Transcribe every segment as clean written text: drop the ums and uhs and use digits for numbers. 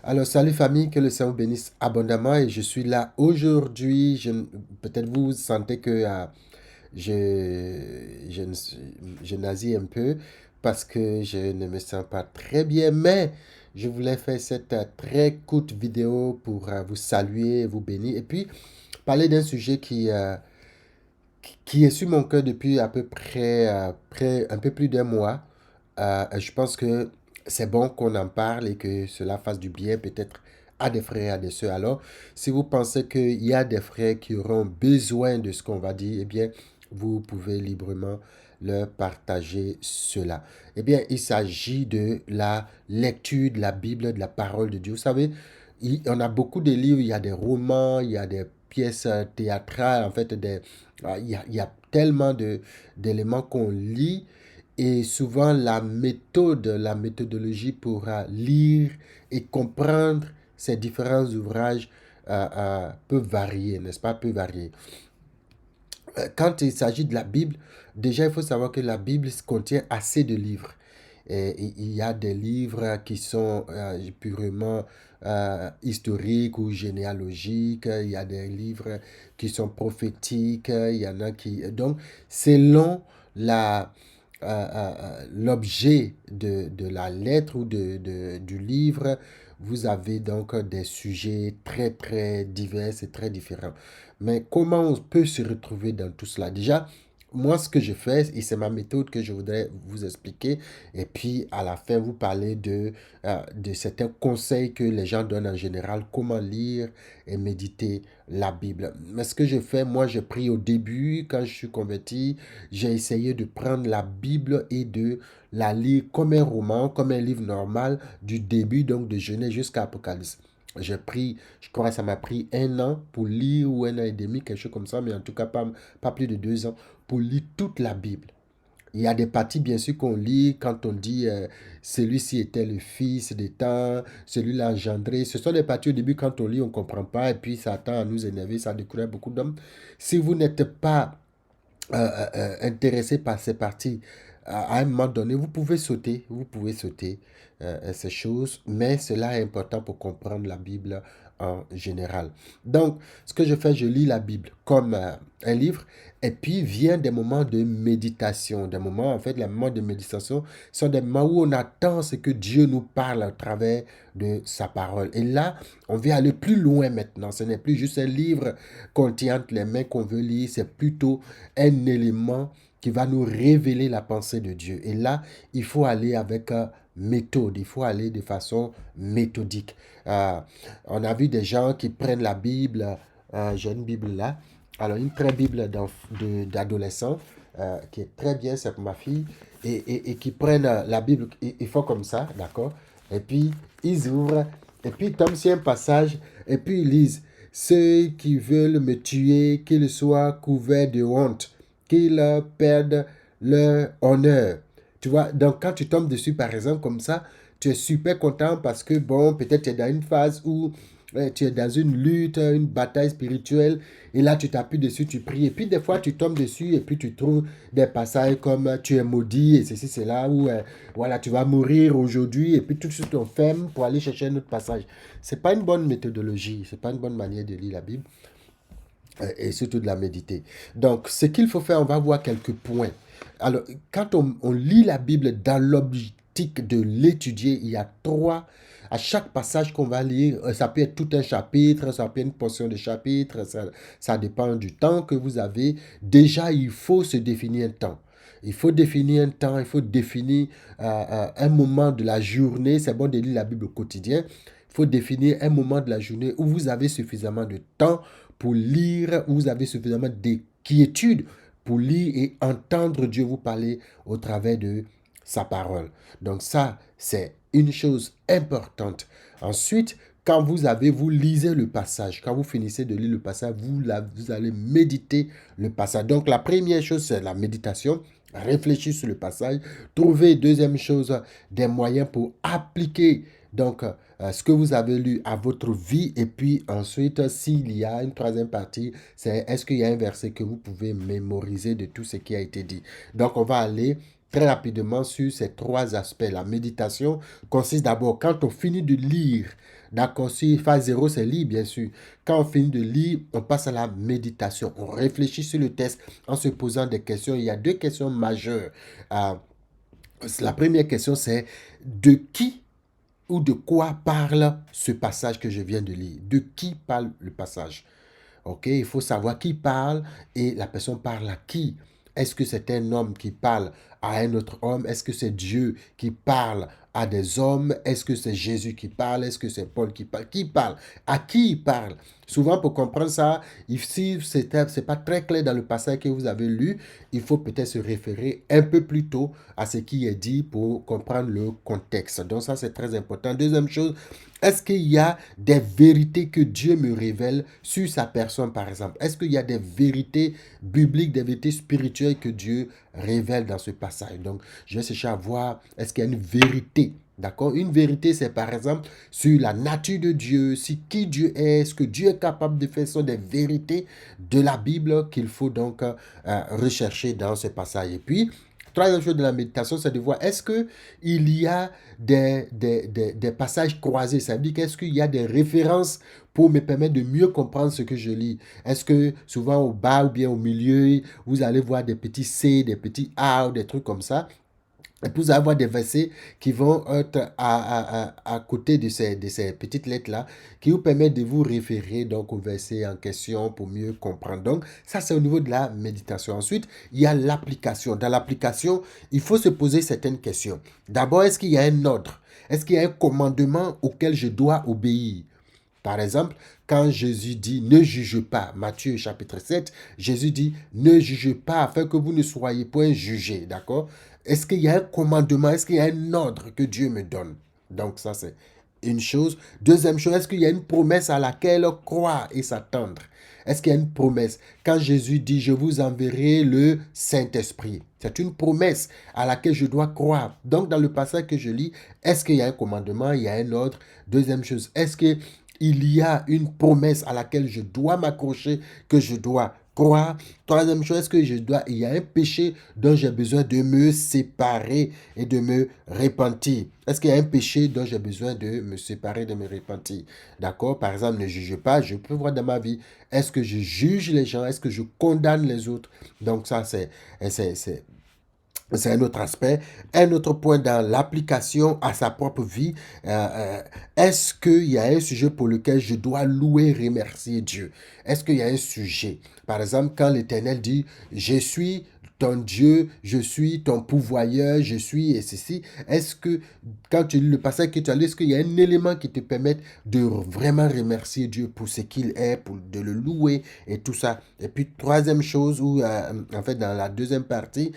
Alors, salut famille, que le Seigneur vous bénisse abondamment et je suis là aujourd'hui. Peut-être vous sentez que je nasis un peu parce que je ne me sens pas très bien, mais je voulais faire cette très courte vidéo pour vous saluer, vous bénir et puis parler d'un sujet qui est sur mon cœur depuis à peu près, un peu plus d'un mois. Je pense que c'est bon qu'on en parle et que cela fasse du bien peut-être à des frères et à des sœurs. Alors, si vous pensez qu'il y a des frères qui auront besoin de ce qu'on va dire, eh bien, vous pouvez librement leur partager cela. Eh bien, il s'agit de la lecture de la Bible, de la parole de Dieu. Vous savez, on a beaucoup de livres, il y a des romans, il y a des pièces théâtrales, en fait, il y a tellement d'éléments qu'on lit et souvent la méthodologie pour lire et comprendre ces différents ouvrages peut varier, n'est-ce pas, peut varier. Quand il s'agit de la Bible, déjà il faut savoir que la Bible contient assez de livres. Et il y a des livres qui sont purement historiques ou généalogiques, il y a des livres qui sont prophétiques, il y en a qui... Donc, selon l'objet de la lettre ou du livre, vous avez donc des sujets très, très divers et très différents. Mais comment on peut se retrouver dans tout cela? Déjà, moi, ce que je fais, et c'est ma méthode que je voudrais vous expliquer, et puis à la fin, vous parler de certains conseils que les gens donnent en général, comment lire et méditer la Bible. Mais ce que je fais, moi, j'ai pris au début, quand je suis converti, j'ai essayé de prendre la Bible et de la lire comme un roman, comme un livre normal, du début, donc de Genèse jusqu'à Apocalypse. J'ai pris, je crois que ça m'a pris un an pour lire, ou un an et demi, quelque chose comme ça, mais en tout cas pas plus de 2 ans, pour lire toute la Bible. Il y a des parties, bien sûr, qu'on lit quand on dit celui-ci était le fils d'État, celui-là engendré. Ce sont des parties au début, quand on lit, on ne comprend pas, et puis ça tend à nous énerver, ça découvre beaucoup d'hommes. Si vous n'êtes pas intéressé par ces parties, à un moment donné, vous pouvez sauter ces choses, mais cela est important pour comprendre la Bible en général. Donc, ce que je fais, je lis la Bible comme un livre, et puis vient des moments de méditation, des moments, en fait, les moments de méditation sont des moments où on attend ce que Dieu nous parle à travers de sa parole. Et là, on vient aller plus loin maintenant. Ce n'est plus juste un livre qu'on tient entre les mains qu'on veut lire, c'est plutôt un élément qui va nous révéler la pensée de Dieu. Et là, il faut aller avec méthode, il faut aller de façon méthodique. Euh, on a vu des gens qui prennent la Bible, j'ai une Bible là, alors une vraie Bible d'adolescent, qui est très bien, c'est pour ma fille, et qui prennent la Bible, ils font comme ça, d'accord? Et puis, ils ouvrent, et puis ils tombent sur un passage, et puis ils lisent. Ceux qui veulent me tuer, qu'ils soient couverts de honte, qu'ils perdent leur honneur. Tu vois, donc quand tu tombes dessus, par exemple, comme ça, tu es super content parce que, bon, peut-être tu es dans une phase où tu es dans une lutte, une bataille spirituelle, et là tu t'appuies dessus, tu pries, et puis des fois tu tombes dessus, et puis tu trouves des passages comme tu es maudit, et ceci, c'est là où, voilà, tu vas mourir aujourd'hui, et puis tout de suite on ferme pour aller chercher un autre passage. C'est pas une bonne méthodologie, c'est pas une bonne manière de lire la Bible et surtout de la méditer. Donc, ce qu'il faut faire, on va voir quelques points. Alors, quand on lit la Bible dans l'optique de l'étudier, il y a trois. À chaque passage qu'on va lire, ça peut être tout un chapitre, ça peut être une portion de chapitre, ça dépend du temps que vous avez. Déjà, il faut se définir un temps. Il faut définir un temps, il faut définir un moment de la journée. C'est bon de lire la Bible au quotidien. Il faut définir un moment de la journée où vous avez suffisamment de temps pour lire, où vous avez suffisamment d'inquiétude pour lire et entendre Dieu vous parler au travers de sa parole. Donc ça, c'est une chose importante. Ensuite, quand vous lisez le passage, quand vous finissez de lire le passage, vous allez méditer le passage. Donc la première chose, c'est la méditation. Réfléchir sur le passage. Trouver, deuxième chose, des moyens pour appliquer donc ce que vous avez lu à votre vie. Et puis ensuite, s'il y a une troisième partie, c'est est-ce qu'il y a un verset que vous pouvez mémoriser de tout ce qui a été dit. Donc on va aller très rapidement sur ces trois aspects. La méditation consiste d'abord, quand on finit de lire, d'accord, si phase 0, c'est lire, bien sûr. Quand on finit de lire, on passe à la méditation. On réfléchit sur le texte en se posant des questions. Il y a deux questions majeures. Euh, la première question, c'est de qui ou de quoi parle ce passage que je viens de lire? De qui parle le passage? Ok, il faut savoir qui parle et la personne parle à qui. Est-ce que c'est un homme qui parle à un autre homme? Est-ce que c'est Dieu qui parle à des hommes? Est-ce que c'est Jésus qui parle? Est-ce que c'est Paul qui parle? Qui parle? À qui il parle? Souvent, pour comprendre ça, si c'est pas très clair dans le passage que vous avez lu, il faut peut-être se référer un peu plus tôt à ce qui est dit pour comprendre le contexte. Donc ça, c'est très important. Deuxième chose, est-ce qu'il y a des vérités que Dieu me révèle sur sa personne, par exemple? Est-ce qu'il y a des vérités bibliques, des vérités spirituelles que Dieu révèle dans ce passage? Donc, je vais chercher à voir, est-ce qu'il y a une vérité? D'accord? Une vérité, c'est par exemple sur la nature de Dieu, sur qui Dieu est, ce que Dieu est capable de faire, ce sont des vérités de la Bible qu'il faut donc rechercher dans ce passage. Et puis, troisième chose de la méditation, c'est de voir est-ce qu'il y a des passages croisés. Ça veut dire qu'est-ce qu'il y a des références pour me permettre de mieux comprendre ce que je lis. Est-ce que souvent au bas ou bien au milieu, vous allez voir des petits C, des petits A ou des trucs comme ça. Et puis vous allez avoir des versets qui vont être à côté de ces petites lettres-là, qui vous permettent de vous référer donc au verset en question pour mieux comprendre. Donc, ça, c'est au niveau de la méditation. Ensuite, il y a l'application. Dans l'application, il faut se poser certaines questions. D'abord, est-ce qu'il y a un ordre? Est-ce qu'il y a un commandement auquel je dois obéir? Par exemple, quand Jésus dit ne juge pas, Matthieu chapitre 7, Jésus dit ne juge pas afin que vous ne soyez point jugés, d'accord? Est-ce qu'il y a un commandement, est-ce qu'il y a un ordre que Dieu me donne? Donc ça c'est une chose. Deuxième chose, est-ce qu'il y a une promesse à laquelle croire et s'attendre? Est-ce qu'il y a une promesse? Quand Jésus dit je vous enverrai le Saint-Esprit, c'est une promesse à laquelle je dois croire. Donc dans le passage que je lis, est-ce qu'il y a un commandement, il y a un ordre? Deuxième chose, est-ce que il y a une promesse à laquelle je dois m'accrocher, que je dois croire? Troisième chose, que il y a un péché dont j'ai besoin de me séparer et de me repentir. Est-ce qu'il y a un péché dont j'ai besoin de me séparer, de me repentir? D'accord? Par exemple, ne juge pas. Je peux voir dans ma vie, est-ce que je juge les gens? Est-ce que je condamne les autres? Donc ça, c'est c'est un autre aspect. Un autre point dans l'application à sa propre vie, est-ce qu'il y a un sujet pour lequel je dois louer, remercier Dieu? Est-ce qu'il y a un sujet? Par exemple, quand l'Éternel dit, je suis ton Dieu, je suis ton pourvoyeur, je suis et ceci, est-ce que quand tu lis le passage que tu as lu, est-ce qu'il y a un élément qui te permette de vraiment remercier Dieu pour ce qu'il est, pour de le louer et tout ça? Et puis, troisième chose, ou en fait, dans la deuxième partie,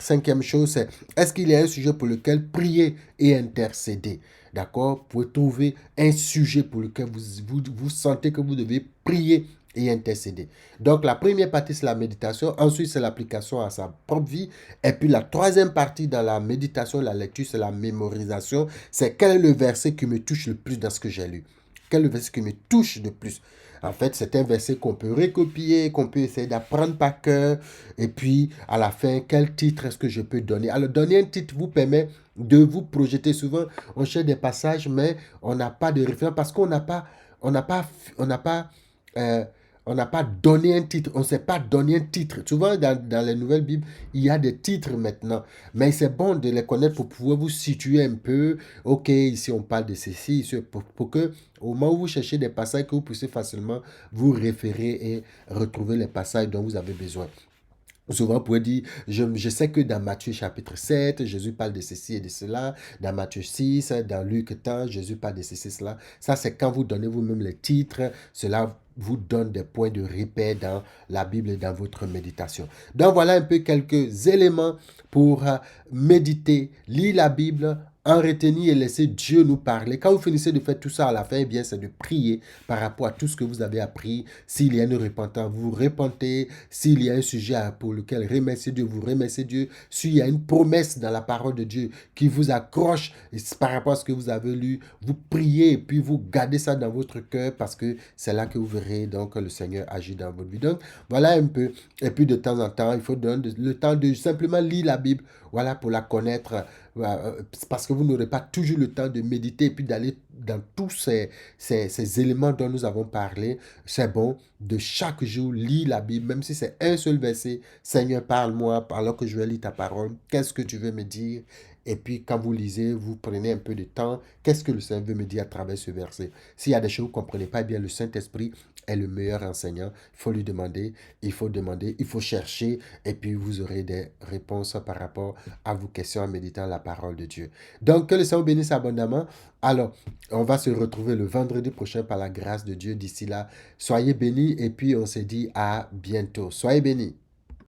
cinquième chose, c'est est-ce qu'il y a un sujet pour lequel prier et intercéder? D'accord? Vous pouvez trouver un sujet pour lequel vous sentez que vous devez prier et intercéder. Donc, la première partie, c'est la méditation. Ensuite, c'est l'application à sa propre vie. Et puis, la troisième partie dans la méditation, la lecture, c'est la mémorisation. C'est quel est le verset qui me touche le plus dans ce que j'ai lu? Quel est le verset qui me touche le plus? En fait, c'est un verset qu'on peut recopier, qu'on peut essayer d'apprendre par cœur. Et puis, à la fin, quel titre est-ce que je peux donner? Alors, donner un titre vous permet de vous projeter. Souvent, on cherche des passages, mais on n'a pas de référence parce qu'on n'a pas, on n'a pas, euh, on n'a pas donné un titre, on ne sait pas donner un titre. Souvent, dans les nouvelles Bibles, il y a des titres maintenant. Mais c'est bon de les connaître pour pouvoir vous situer un peu. Ok, ici on parle de ceci, pour que au moment où vous cherchez des passages, que vous puissiez facilement vous référer et retrouver les passages dont vous avez besoin. Souvent, vous pouvez dire, je sais que dans Matthieu chapitre 7, Jésus parle de ceci et de cela. Dans Matthieu 6, dans Luc 10, Jésus parle de ceci et cela. Ça, c'est quand vous donnez vous-même les titres. Cela vous donne des points de repère dans la Bible et dans votre méditation. Donc, voilà un peu quelques éléments pour méditer, lire la Bible, en retenir et laisser Dieu nous parler. Quand vous finissez de faire tout ça à la fin, eh bien, c'est de prier par rapport à tout ce que vous avez appris. S'il y a une repentance, vous repentez. S'il y a un sujet pour lequel remercier Dieu, vous remerciez Dieu. S'il y a une promesse dans la parole de Dieu qui vous accroche par rapport à ce que vous avez lu, vous priez et puis vous gardez ça dans votre cœur parce que c'est là que vous verrez donc le Seigneur agir dans votre vie. Donc, voilà un peu. Et puis de temps en temps, il faut donner le temps de simplement lire la Bible, voilà, pour la connaître, parce que vous n'aurez pas toujours le temps de méditer et puis d'aller dans tous ces éléments dont nous avons parlé. C'est bon de chaque jour lire la Bible, même si c'est un seul verset. Seigneur, parle-moi, alors que je vais lire ta parole. Qu'est-ce que tu veux me dire? Et puis, quand vous lisez, vous prenez un peu de temps. Qu'est-ce que le Seigneur veut me dire à travers ce verset? S'il y a des choses que vous ne comprenez pas, eh bien, le Saint-Esprit est le meilleur enseignant. Il faut lui demander, il faut chercher, et puis vous aurez des réponses par rapport à vos questions en méditant la parole de Dieu. Donc, que le Seigneur bénisse abondamment. Alors, on va se retrouver le vendredi prochain par la grâce de Dieu. D'ici là, soyez bénis, et puis on se dit à bientôt. Soyez bénis.